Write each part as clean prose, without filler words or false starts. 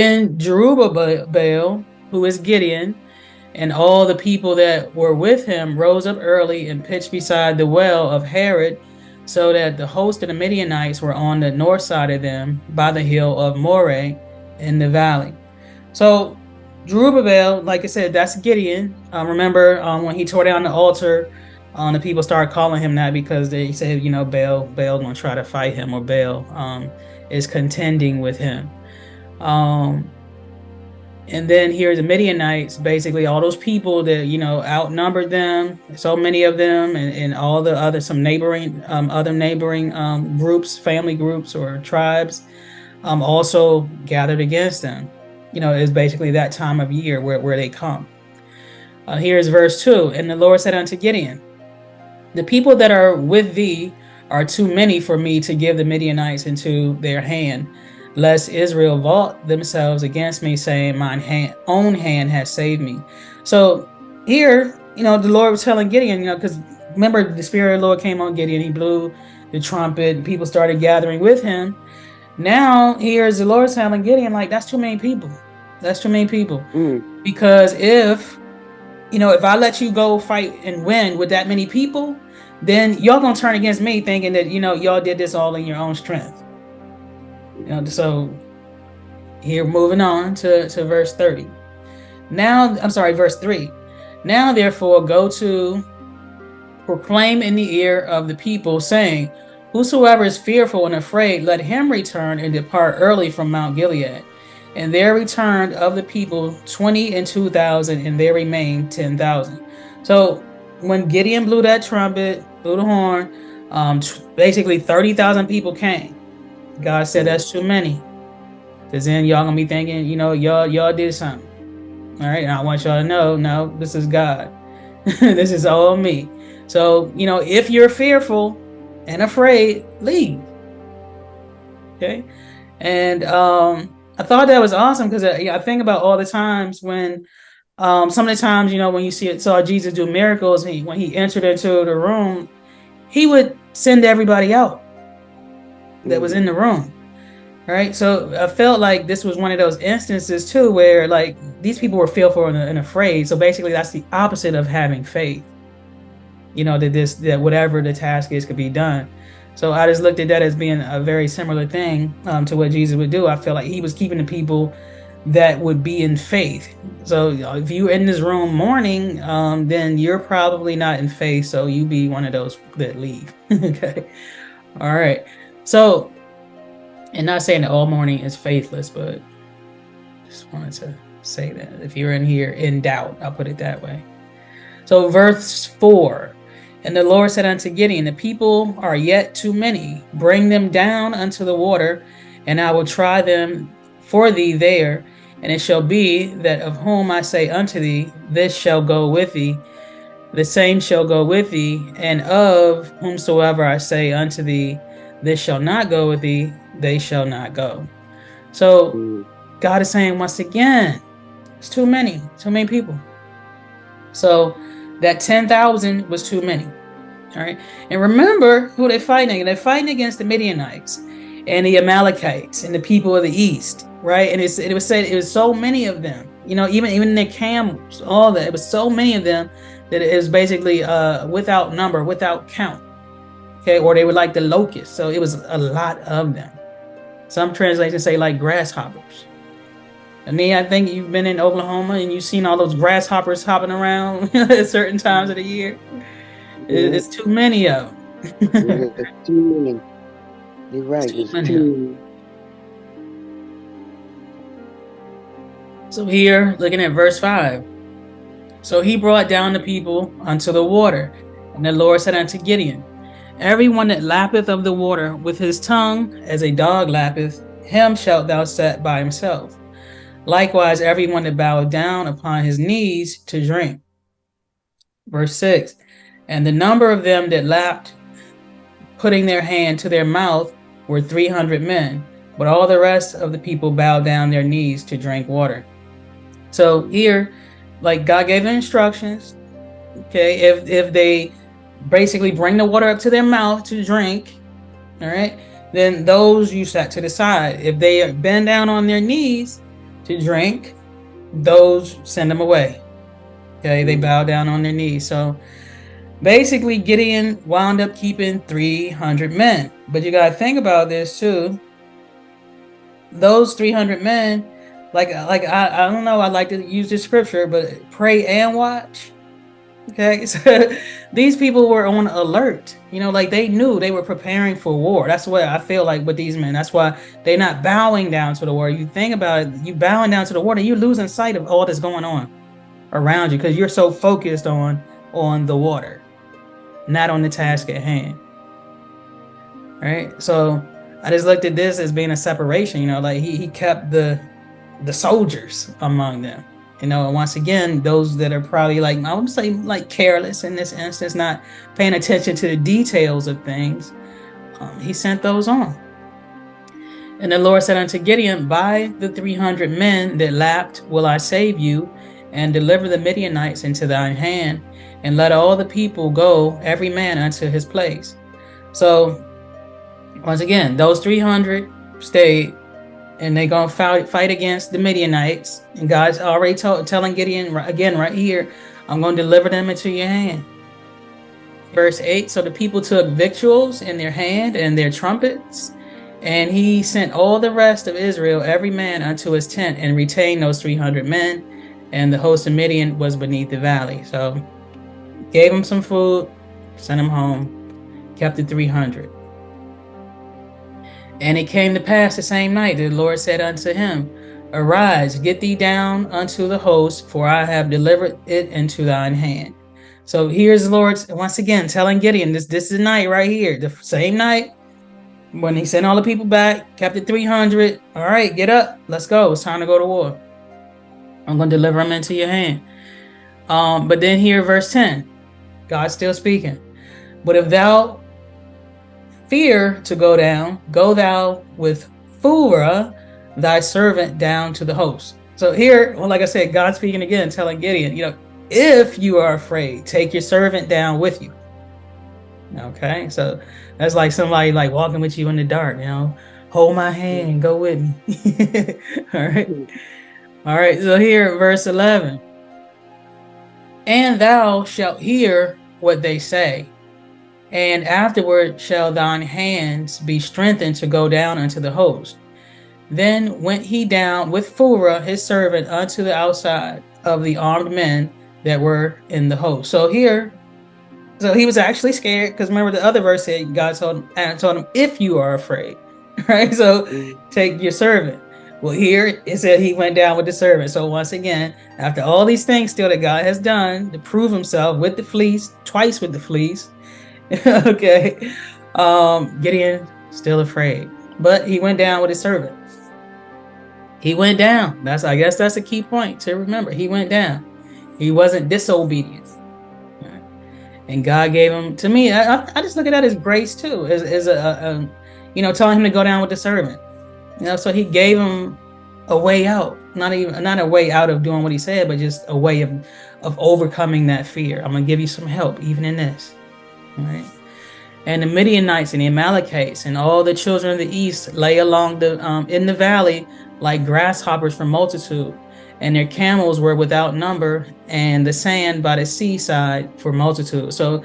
Then Jerubbaal, who is Gideon, and all the people that were with him rose up early and pitched beside the well of Harod, so that the host of the Midianites were on the north side of them by the hill of Moreh in the valley. So Jerubbaal, like I said, that's Gideon. Remember when he tore down the altar, the people started calling him that because they said, Baal gonna try to fight him, or Baal is contending with him. Um, and then here's the Midianites, basically all those people that, outnumbered them, so many of them, and all the some other neighboring groups, family groups or tribes, also gathered against them. It's basically that time of year where they come. Here's verse 2. And the Lord said unto Gideon, the people that are with thee are too many for me to give the Midianites into their hand, lest Israel vault themselves against me, saying, mine own hand has saved me. So here, the Lord was telling Gideon, because remember, the Spirit of the Lord came on Gideon. He blew the trumpet. People started gathering with him. Now, here's the Lord telling Gideon, like, that's too many people. That's too many people. Because if I let you go fight and win with that many people, then y'all gonna turn against me, thinking that, y'all did this all in your own strength. So here, moving on to verse 30. Verse 3. Now, therefore, go to proclaim in the ear of the people, saying, whosoever is fearful and afraid, let him return and depart early from Mount Gilead. And there returned of the people 22,000, and there remained 10,000. So when Gideon blew that trumpet, blew the horn, basically 30,000 people came. God said, that's too many. Because then y'all gonna be thinking, y'all did something. All right, and I want y'all to know, no, this is God. This is all me. So, if you're fearful and afraid, leave. Okay. And I thought that was awesome, because I think about all the times when some of the times, when you saw Jesus do miracles, when he entered into the room, he would send everybody out that was in the room. Right. So I felt like this was one of those instances too, where like these people were fearful and afraid. So basically that's the opposite of having faith, that whatever the task is could be done. So I just looked at that as being a very similar thing to what Jesus would do. I feel like he was keeping the people that would be in faith. So if you're in this room mourning, then you're probably not in faith. So you be one of those that leave. Okay. All right. So, and not saying that all mourning is faithless, but just wanted to say that if you're in here in doubt, I'll put it that way. So verse 4. And the Lord said unto Gideon, the people are yet too many. Bring them down unto the water, and I will try them for thee there. And it shall be that of whom I say unto thee, this shall go with thee, the same shall go with thee. And of whomsoever I say unto thee, this shall not go with thee, they shall not go. So God is saying once again, it's too many people. So that 10,000 was too many. All right. And remember who they're fighting. They're fighting against the Midianites and the Amalekites and the people of the east. Right. And it was said it was so many of them, even their camels, all that. It was so many of them that it was basically without number, without count. Okay. Or they were like the locusts. So it was a lot of them. Some translations say like grasshoppers. I mean, I think you've been in Oklahoma and you've seen all those grasshoppers hopping around at certain times of the year. It's too many of them. It's too many. You're right. It's too. So here, looking at verse 5. So he brought down the people unto the water. And the Lord said unto Gideon, everyone that lappeth of the water with his tongue, as a dog lappeth, him shalt thou set by himself. Likewise, everyone that bowed down upon his knees to drink. Verse 6. And the number of them that lapped, putting their hand to their mouth, were 300 men. But all the rest of the people bowed down their knees to drink water. So here, like God gave them instructions. Okay, if they basically bring the water up to their mouth to drink, all right, then those you set to the side. If they bend down on their knees, to drink, those send them away. Okay, they bow down on their knees. So basically, Gideon wound up keeping 300 men. But you got to think about this too. Those 300 men, I don't know, I like to use this scripture, but pray and watch. Okay, so these people were on alert. Like they knew they were preparing for war. That's what I feel like with these men. That's why they're not bowing down to the war. You think about it, you bowing down to the war, and you're losing sight of all that's going on around you because you're so focused on the water, not on the task at hand. Right? So I just looked at this as being a separation. Like he kept the soldiers among them. And once again, those that are probably I would say careless in this instance, not paying attention to the details of things, he sent those on. And the Lord said unto Gideon, by the 300 men that lapped will I save you, and deliver the Midianites into thine hand, and let all the people go, every man unto his place. So once again, those 300 stayed, and they're going to fight against the Midianites. And God's already telling Gideon again right here, I'm going to deliver them into your hand. Verse 8, so the people took victuals in their hand and their trumpets, and he sent all the rest of Israel, every man unto his tent, and retained those 300 men. And the host of Midian was beneath the valley. So gave them some food, sent them home, kept the 300. And it came to pass the same night, the Lord said unto him, arise, get thee down unto the host, for I have delivered it into thine hand. So here's the Lord once again telling Gideon, this is the night right here, the same night when he sent all the people back, kept the 300. All right, get up, let's go. It's time to go to war. I'm going to deliver them into your hand. But then here, verse 10, God's still speaking. But if thou fear to go down, go thou with Phurah, thy servant, down to the host. So here, like I said, God's speaking again, telling Gideon, if you are afraid, take your servant down with you. Okay, so that's like somebody walking with you in the dark, hold my hand, go with me. All right, so here, verse 11. And thou shalt hear what they say, and afterward shall thine hands be strengthened to go down unto the host. Then went he down with Phurah his servant unto the outside of the armed men that were in the host. So here, he was actually scared, because remember the other verse said God told him, if you are afraid, right? So take your servant. Well, here it said he went down with the servant. So once again, after all these things still that God has done to prove himself with the fleece, twice with the fleece, okay, Gideon still afraid, but he went down with his servant. He went down. I guess that's a key point to remember. He went down. He wasn't disobedient. And God gave him, to me, I just look at that as grace too, as telling him to go down with the servant. So he gave him a way out, not a way out of doing what he said, but just a way of overcoming that fear. I'm going to give you some help even in this. All right. And the Midianites and the Amalekites and all the children of the east lay along in the valley like grasshoppers for multitude, and their camels were without number, and the sand by the seaside for multitude. So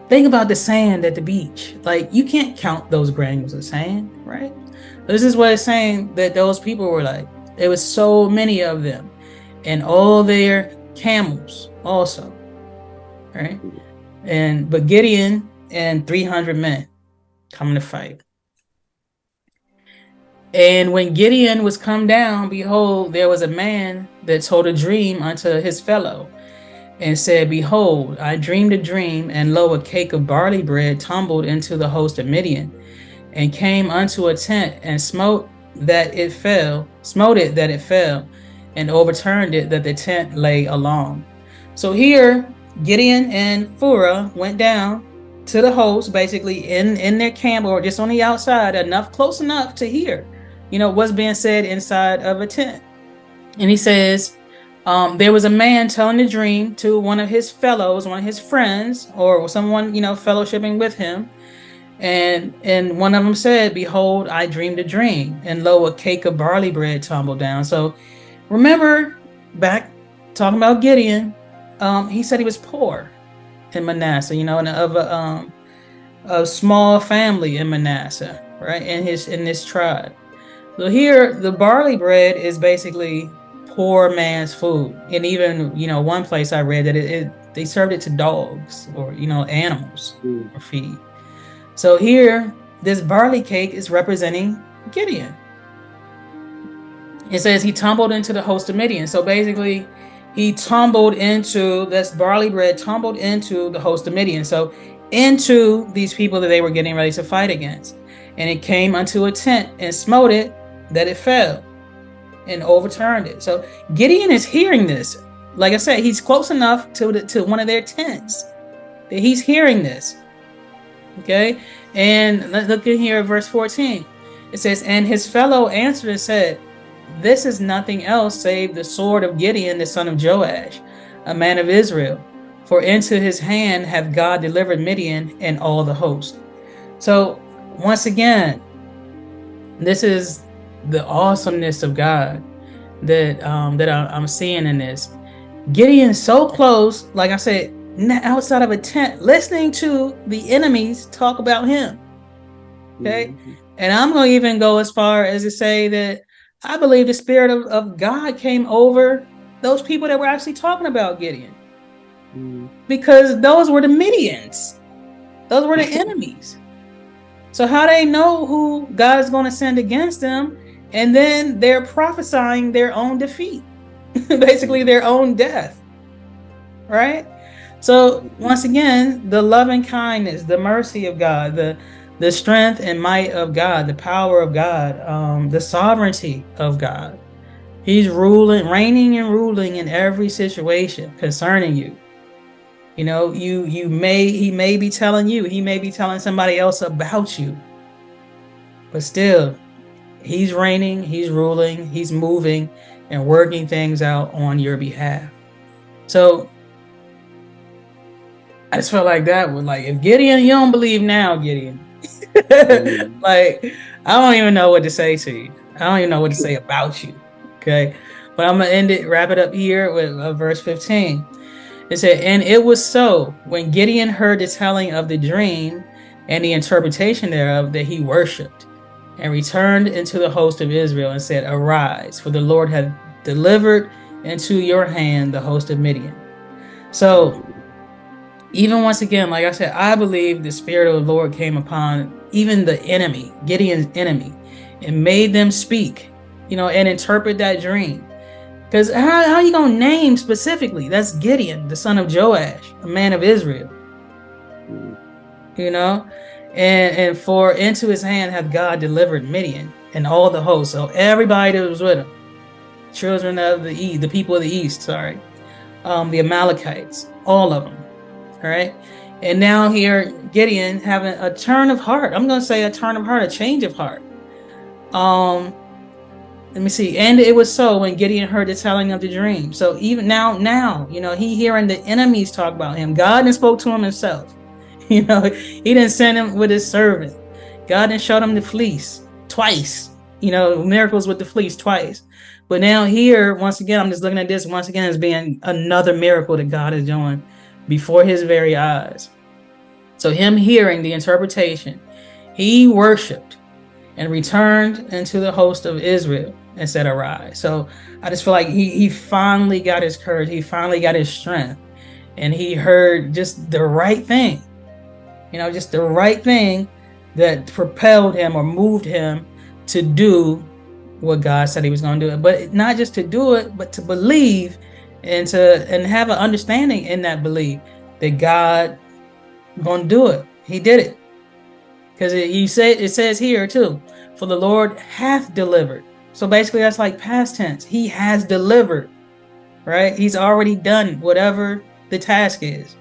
think about the sand at the beach. You can't count those granules of sand, right? This is what it's saying, that those people were like. There was so many of them, and all their camels also, right? But Gideon and 300 men coming to fight. And when Gideon was come down, behold, there was a man that told a dream unto his fellow, and said, behold, I dreamed a dream, and lo, a cake of barley bread tumbled into the host of Midian, and came unto a tent, and smote it that it fell, and overturned it that the tent lay along. So here, Gideon and Phurah went down to the host, basically in their camp, or just on the outside, close enough to hear, what's being said inside of a tent. And he says, there was a man telling the dream to one of his fellows, one of his friends, or someone, fellowshipping with him. And one of them said, behold, I dreamed a dream, and lo, a cake of barley bread tumbled down. So Remember back talking about Gideon, he said he was poor in Manasseh, and of a small family in Manasseh, right? In this tribe. So here, the barley bread is basically poor man's food, and even one place I read that they served it to dogs or animals for feed. So here, this barley cake is representing Gideon. It says he tumbled into the host of Midian. So basically, he tumbled into this barley bread, tumbled into the host of Midian. So into these people that they were getting ready to fight against. And it came unto a tent and smote it, that it fell and overturned it. So Gideon is hearing this. Like I said, he's close enough to one of their tents that he's hearing this. Okay. And look in here at verse 14. It says, and his fellow answered and said, this is nothing else save the sword of Gideon, the son of Joash, a man of Israel. For into his hand hath God delivered Midian and all the host. So once again, this is the awesomeness of God that I'm seeing in this. Gideon's so close, like I said, outside of a tent, listening to the enemies talk about him. Okay. Mm-hmm. And I'm going to even go as far as to say that I believe the Spirit of God came over those people that were actually talking about Gideon. Mm-hmm. Because those were the Midians. Those were the enemies. So how they know who God is going to send against them, and then they're prophesying their own defeat, basically their own death, right? So once again, the loving kindness, the mercy of God, the strength and might of God, the power of God, the sovereignty of God. He's reigning and ruling in every situation concerning you. He may be telling you, he may be telling somebody else about you, but still, he's reigning, he's ruling, he's moving and working things out on your behalf. So I just felt like that was like, if Gideon, you don't believe now, Gideon, like, I don't even know what to say to you. I don't even know what to say about you. Okay. But I'm going to wrap it up here with verse 15. It said, and it was so when Gideon heard the telling of the dream and the interpretation thereof, that he worshipped and returned into the host of Israel and said, arise, for the Lord hath delivered into your hand the host of Midian. So even once again, like I said, I believe the Spirit of the Lord came upon even the enemy, Gideon's enemy, and made them speak, and interpret that dream. Because how are you going to name specifically? That's Gideon, the son of Joash, a man of Israel. And for into his hand hath God delivered Midian and all the hosts. So everybody that was with him, children of the east, the people of the east, the Amalekites, all of them. All right. And now here, Gideon having a turn of heart. I'm going to say a turn of heart, a change of heart. Let me see. And it was so when Gideon heard the telling of the dream. So even now, he hearing the enemies talk about him. God didn't spoke to him himself. He didn't send him with his servant. God didn't show him the fleece twice. Miracles with the fleece twice. But now here, once again, I'm just looking at this once again as being another miracle that God is doing before his very eyes. So him hearing the interpretation, he worshiped and returned into the host of Israel and said, arise. So I just feel like he finally got his courage. He finally got his strength. And he heard just the right thing, just the right thing that propelled him or moved him to do what God said he was going to do. But not just to do it, but to believe and have an understanding in that belief that God going to do it. He did it. Because it says here too, for the Lord hath delivered. So basically that's like past tense. He has delivered, right? He's already done whatever the task is.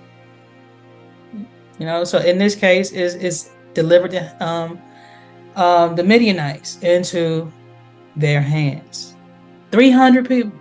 So in this case is delivered the Midianites into their hands. 300 people.